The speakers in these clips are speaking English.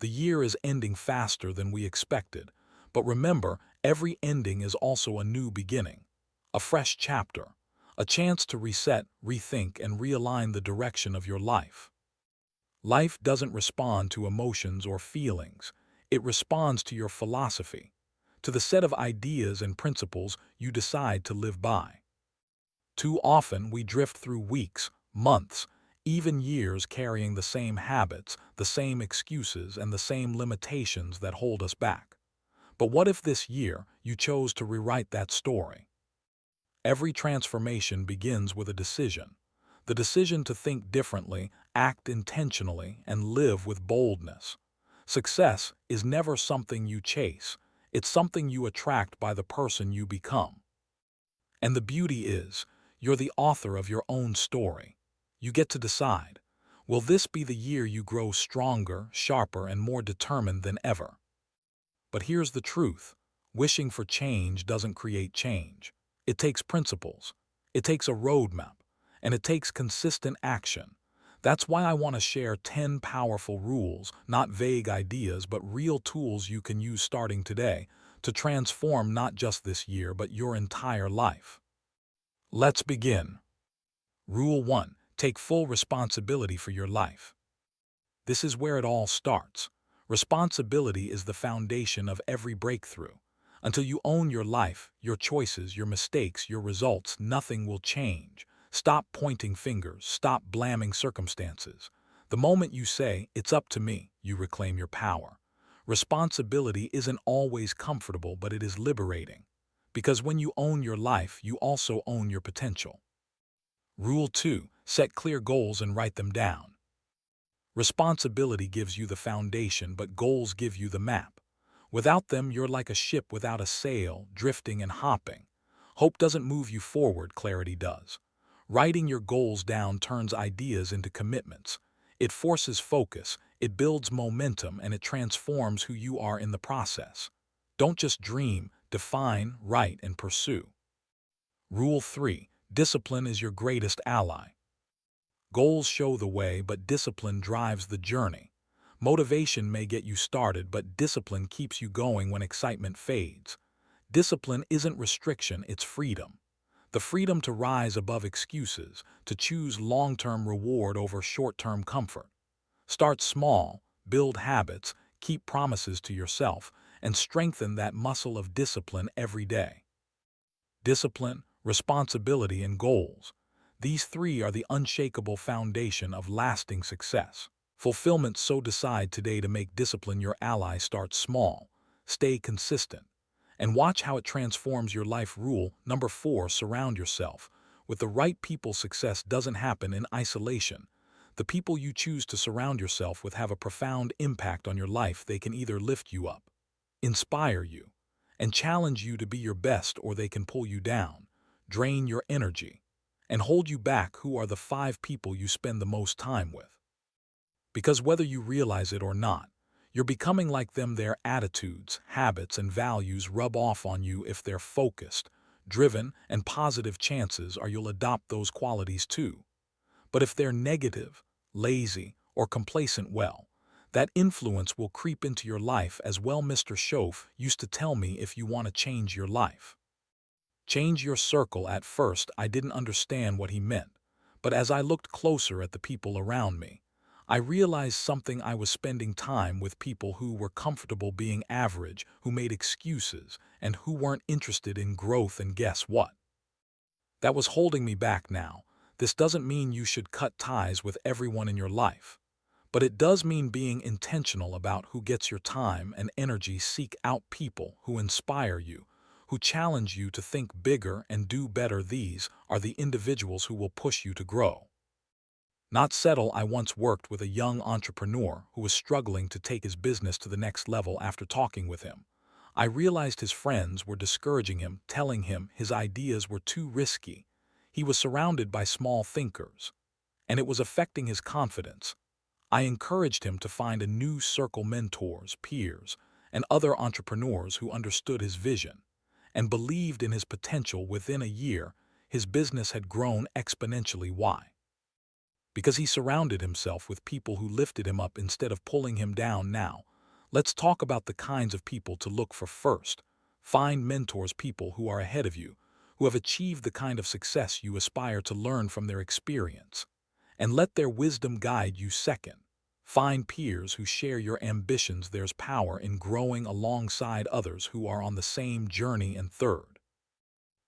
The year is ending faster than we expected, but remember, every ending is also a new beginning, a fresh chapter, a chance to reset, rethink, and realign the direction of your life. Life doesn't respond to emotions or feelings. It responds to your philosophy, to the set of ideas and principles you decide to live by. Too often we drift through weeks, months, even years carrying the same habits, the same excuses, and the same limitations that hold us back. But what if this year you chose to rewrite that story? Every transformation begins with a decision. The decision to think differently, act intentionally, and live with boldness. Success is never something you chase. It's something you attract by the person you become. And the beauty is, you're the author of your own story. You get to decide, will this be the year you grow stronger, sharper, and more determined than ever? But here's the truth. Wishing for change doesn't create change. It takes principles. It takes a roadmap. And it takes consistent action. That's why I want to share 10 powerful rules, not vague ideas, but real tools you can use starting today to transform not just this year, but your entire life. Let's begin. Rule 1. Take full responsibility for your life. This is where it all starts. Responsibility is the foundation of every breakthrough. Until you own your life, your choices, your mistakes, your results, nothing will change. Stop pointing fingers. Stop blaming circumstances. The moment you say, "It's up to me," you reclaim your power. Responsibility isn't always comfortable, but it is liberating. Because when you own your life, you also own your potential. Rule 2. Set clear goals and write them down. Responsibility gives you the foundation, but goals give you the map. Without them, you're like a ship without a sail, drifting and hopping. Hope doesn't move you forward, clarity does. Writing your goals down turns ideas into commitments. It forces focus, it builds momentum, and it transforms who you are in the process. Don't just dream, define, write, and pursue. Rule 3. Discipline is your greatest ally. Goals show the way, but discipline drives the journey. Motivation may get you started, but discipline keeps you going when excitement fades. Discipline isn't restriction, it's freedom. The freedom to rise above excuses, to choose long-term reward over short-term comfort. Start small, build habits, keep promises to yourself, and strengthen that muscle of discipline every day. Discipline, responsibility, and goals. These three are the unshakable foundation of lasting success. Fulfillment. So decide today to make discipline your ally. Start small, stay consistent, and watch how it transforms your life. Rule number 4. Surround yourself with the right people. Success doesn't happen in isolation. The people you choose to surround yourself with have a profound impact on your life. They can either lift you up, inspire you, and challenge you to be your best, or they can pull you down, drain your energy, and hold you back. Who are the 5 people you spend the most time with? Because whether you realize it or not, you're becoming like them. Their attitudes, habits, and values rub off on you. If they're focused, driven, and positive, chances are you'll adopt those qualities too. But if they're negative, lazy, or complacent, well, that influence will creep into your life as well. Mr. Schoaf used to tell me, if you want to change your life, change your circle. At first, I didn't understand what he meant, but as I looked closer at the people around me, I realized something. I was spending time with people who were comfortable being average, who made excuses, and who weren't interested in growth. And guess what? That was holding me back. Now, this doesn't mean you should cut ties with everyone in your life, but it does mean being intentional about who gets your time and energy. Seek out people who inspire you, who challenge you to think bigger and do better. These are the individuals who will push you to grow, not settle. I once worked with a young entrepreneur who was struggling to take his business to the next level. After talking with him, I realized his friends were discouraging him, telling him his ideas were too risky. He was surrounded by small thinkers, and it was affecting his confidence. I encouraged him to find a new circle: mentors, peers, and other entrepreneurs who understood his vision and believed in his potential. Within a year, his business had grown exponentially. Why? Because he surrounded himself with people who lifted him up instead of pulling him down. Now, Let's talk about the kinds of people to look for first. Find mentors, people who are ahead of you, who have achieved the kind of success you aspire to. Learn from their experience, and let their wisdom guide you. Second, find peers who share your ambitions. There's power in growing alongside others who are on the same journey. And third,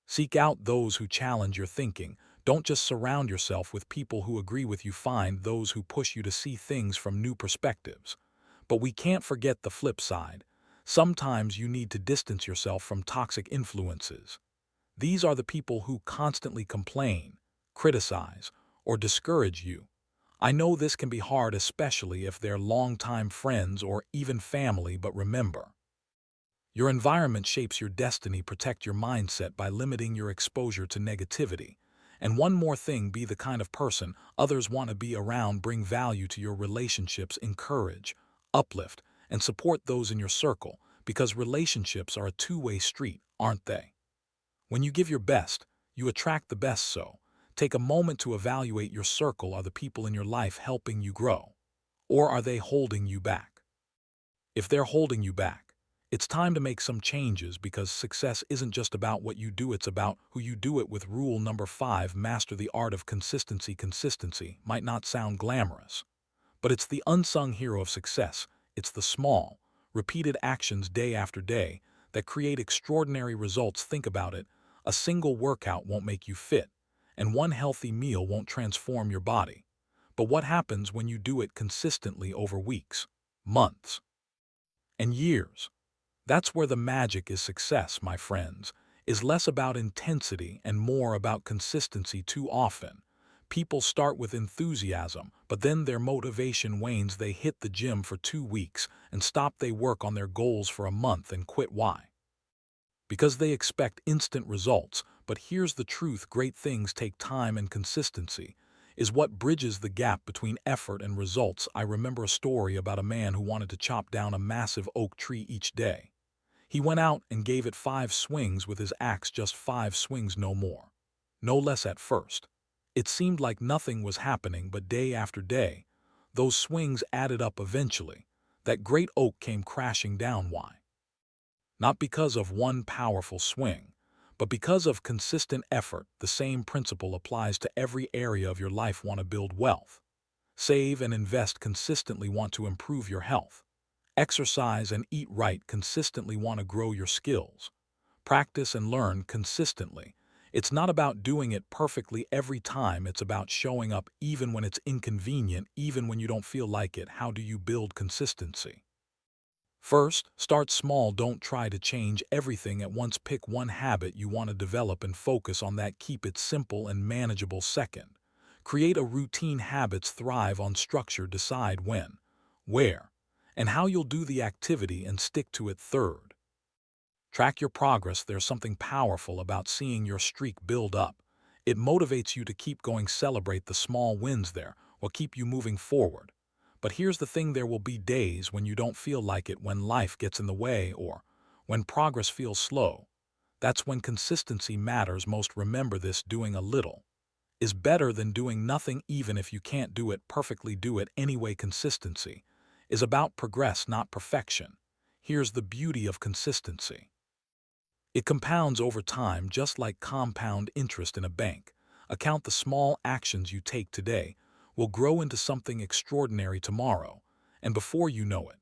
seek out those who challenge your thinking. Don't just surround yourself with people who agree with you. Find those who push you to see things from new perspectives. But we can't forget the flip side. Sometimes you need to distance yourself from toxic influences. These are the people who constantly complain, criticize, or discourage you. I know this can be hard, especially if they're longtime friends or even family, but remember, your environment shapes your destiny. Protect your mindset by limiting your exposure to negativity. And one more thing, be the kind of person others want to be around. Bring value to your relationships. Encourage, uplift, and support those in your circle, because relationships are a two-way street, aren't they? When you give your best, you attract the best. So, take a moment to evaluate your circle. Are the people in your life helping you grow? Or are they holding you back? If they're holding you back, it's time to make some changes, because success isn't just about what you do, it's about who you do it with. Rule number 5, master the art of consistency. Consistency might not sound glamorous, but it's the unsung hero of success. It's the small, repeated actions day after day that create extraordinary results. Think about it. A single workout won't make you fit, and one healthy meal won't transform your body. But what happens when you do it consistently over weeks, months, and years? That's where the magic is. Success, my friends, is less about intensity and more about consistency. Too often, people start with enthusiasm, but then their motivation wanes. They hit the gym for 2 weeks and stop. They work on their goals for a month and quit. Why? Because they expect instant results. But here's the truth: great things take time, and consistency is what bridges the gap between effort and results. I remember a story about a man who wanted to chop down a massive oak tree each day. He went out and gave it 5 swings with his axe, just 5 swings, no more, no less. At first, it seemed like nothing was happening, but day after day, those swings added up. Eventually, that great oak came crashing down. Why? Not because of one powerful swing, but because of consistent effort. The same principle applies to every area of your life. Want to build wealth? Save and invest consistently. Want to improve your health? Exercise and eat right consistently. Want to grow your skills? Practice and learn consistently. It's not about doing it perfectly every time, it's about showing up even when it's inconvenient, even when you don't feel like it. How do you build consistency? First, start small. Don't try to change everything at once. Pick one habit you want to develop and focus on that. Keep it simple and manageable. Second, create a routine. Habits thrive on structure. Decide when, where, and how you'll do the activity and stick to it. Third, track your progress. There's something powerful about seeing your streak build up. It motivates you to keep going. Celebrate the small wins. There will keep you moving forward. But here's the thing: there will be days when you don't feel like it, when life gets in the way, or when progress feels slow. That's when consistency matters most. Remember this: doing a little is better than doing nothing. Even if you can't do it perfectly, do it anyway. Consistency is about progress, not perfection. Here's the beauty of consistency: it compounds over time, just like compound interest in a bank account. The small actions you take today will grow into something extraordinary tomorrow, and before you know it,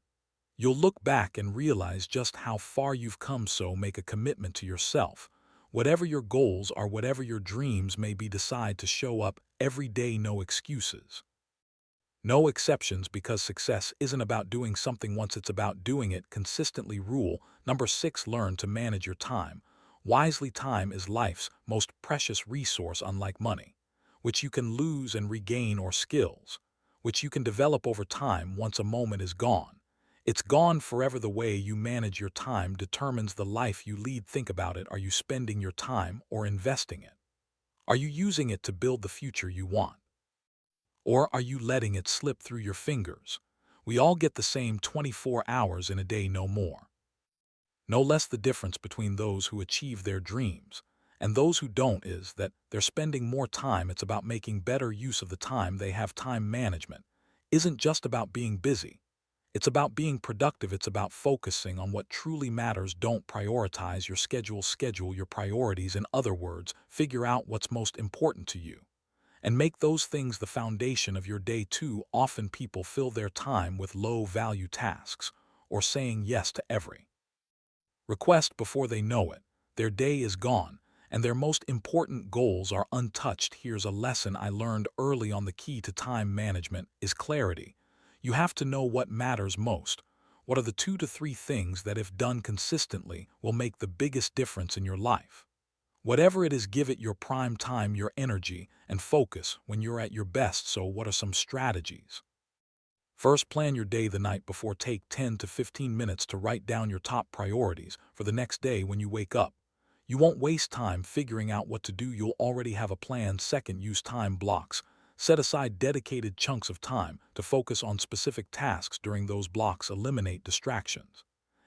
you'll look back and realize just how far you've come. So make a commitment to yourself. Whatever your goals are, whatever your dreams may be, decide to show up every day. No excuses, no exceptions, because success isn't about doing something once, it's about doing it consistently. Rule number 6, learn to manage your time wisely. Time is life's most precious resource. Unlike money, which you can lose and regain, or skills, which you can develop over time, once a moment is gone, it's gone forever. The way you manage your time determines the life you lead. Think about it. Are you spending your time or investing it? Are you using it to build the future you want? Or are you letting it slip through your fingers? We all get the same 24 hours in a day, no more, no less. The difference between those who achieve their dreams and those who don't is that they're spending more time. It's about making better use of the time they have. Time management isn't just about being busy. It's about being productive. It's about focusing on what truly matters. Don't prioritize your schedule. Schedule your priorities. In other words, figure out what's most important to you and make those things the foundation of your day. Too often people fill their time with low-value tasks or saying yes to every request. Before they know it, their day is gone and their most important goals are untouched. Here's a lesson I learned early on: the key to time management is clarity. You have to know what matters most. What are the 2 to 3 things that, if done consistently, will make the biggest difference in your life? Whatever it is, give it your prime time, your energy, and focus when you're at your best. So what are some strategies? First, plan your day the night before. Take 10 to 15 minutes to write down your top priorities for the next day. When you wake up, you won't waste time figuring out what to do. You'll already have a plan. Second, use time blocks. Set aside dedicated chunks of time to focus on specific tasks. During those blocks, eliminate distractions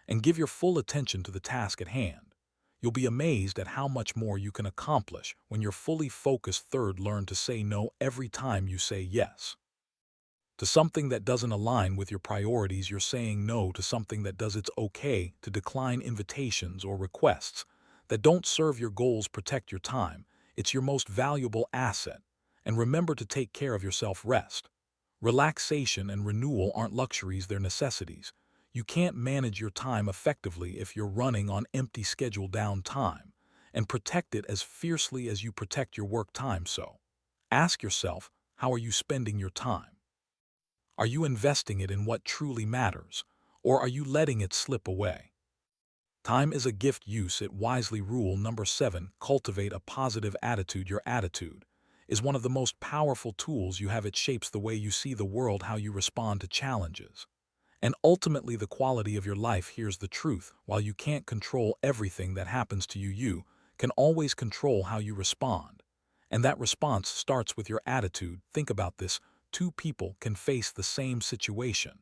and give your full attention to the task at hand. You'll be amazed at how much more you can accomplish when you're fully focused. Third, learn to say no. Every time you say yes to something that doesn't align with your priorities, you're saying no to something that does. It's okay to decline invitations or requests that don't serve your goals. Protect your time. It's your most valuable asset. And remember to take care of yourself. Rest, relaxation, and renewal aren't luxuries, they're necessities. You can't manage your time effectively if you're running on empty. Schedule down time and protect it as fiercely as you protect your work time. So, ask yourself, how are you spending your time? Are you investing it in what truly matters, or are you letting it slip away? Time is a gift. Use it wisely. Rule number 7, cultivate a positive attitude. Your attitude is one of the most powerful tools you have. It shapes the way you see the world, how you respond to challenges, and ultimately the quality of your life. Here's the truth: while you can't control everything that happens to you, you can always control how you respond. And that response starts with your attitude. Think about this: 2 people can face the same situation,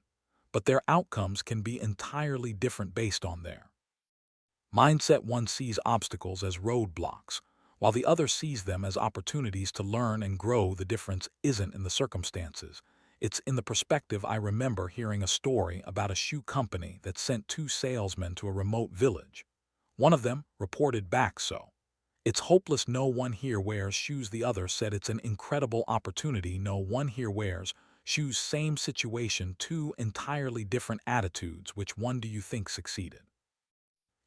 but their outcomes can be entirely different based on their mindset. One sees obstacles as roadblocks, while the other sees them as opportunities to learn and grow. The difference isn't in the circumstances, it's in the perspective. I remember hearing a story about a shoe company that sent 2 salesmen to a remote village. One of them reported back, "So it's hopeless. No one here wears shoes." The other said, "It's an incredible opportunity. No one here wears shoes." Same situation, 2 entirely different attitudes. Which one do you think succeeded?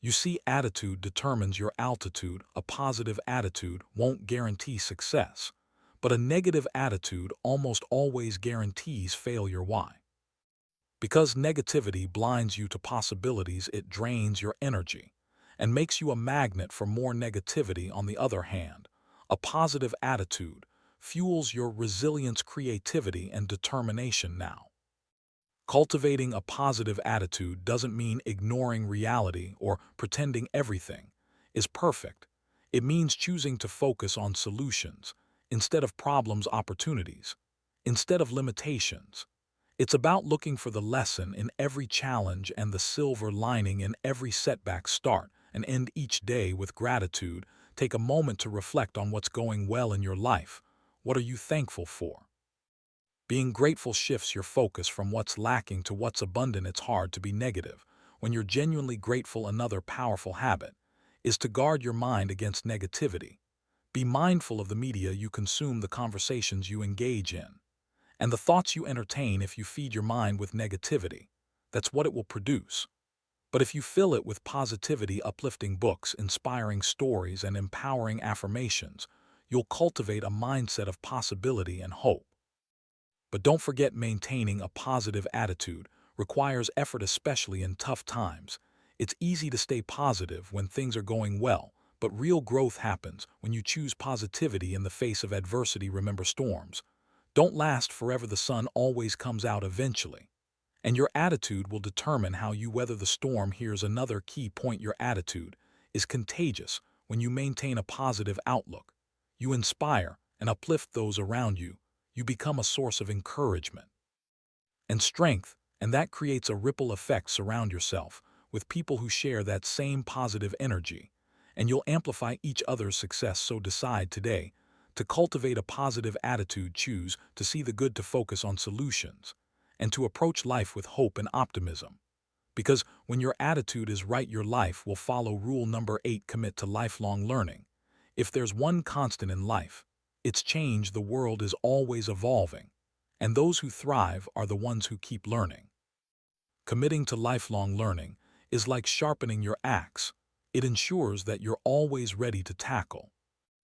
You see, attitude determines your altitude. A positive attitude won't guarantee success, but a negative attitude almost always guarantees failure. Why? Because negativity blinds you to possibilities. It drains your energy and makes you a magnet for more negativity. On the other hand, a positive attitude fuels your resilience, creativity, and determination. Now, cultivating a positive attitude doesn't mean ignoring reality or pretending everything is perfect. It means choosing to focus on solutions instead of problems, opportunities instead of limitations. It's about looking for the lesson in every challenge and the silver lining in every setback. Start and end each day with gratitude. Take a moment to reflect on what's going well in your life. What are you thankful for? Being grateful shifts your focus from what's lacking to what's abundant. It's hard to be negative when you're genuinely grateful. Another powerful habit is to guard your mind against negativity. Be mindful of the media you consume, the conversations you engage in, and the thoughts you entertain. If you feed your mind with negativity, that's what it will produce. But if you fill it with positivity, uplifting books, inspiring stories, and empowering affirmations, you'll cultivate a mindset of possibility and hope. But don't forget, maintaining a positive attitude requires effort, especially in tough times. It's easy to stay positive when things are going well, but real growth happens when you choose positivity in the face of adversity. Remember, storms don't last forever. The sun always comes out eventually, and your attitude will determine how you weather the storm. Here's another key point: your attitude is contagious. When you maintain a positive outlook, you inspire and uplift those around you. You become a source of encouragement and strength, and that creates a ripple effect. Surround yourself with people who share that same positive energy, and you'll amplify each other's success. So decide today to cultivate a positive attitude. Choose to see the good, to focus on solutions, and to approach life with hope and optimism. Because when your attitude is right, your life will follow rule number 8, commit to lifelong learning. If there's one constant in life, it's change. The world is always evolving, and those who thrive are the ones who keep learning. Committing to lifelong learning is like sharpening your axe. It ensures that you're always ready to tackle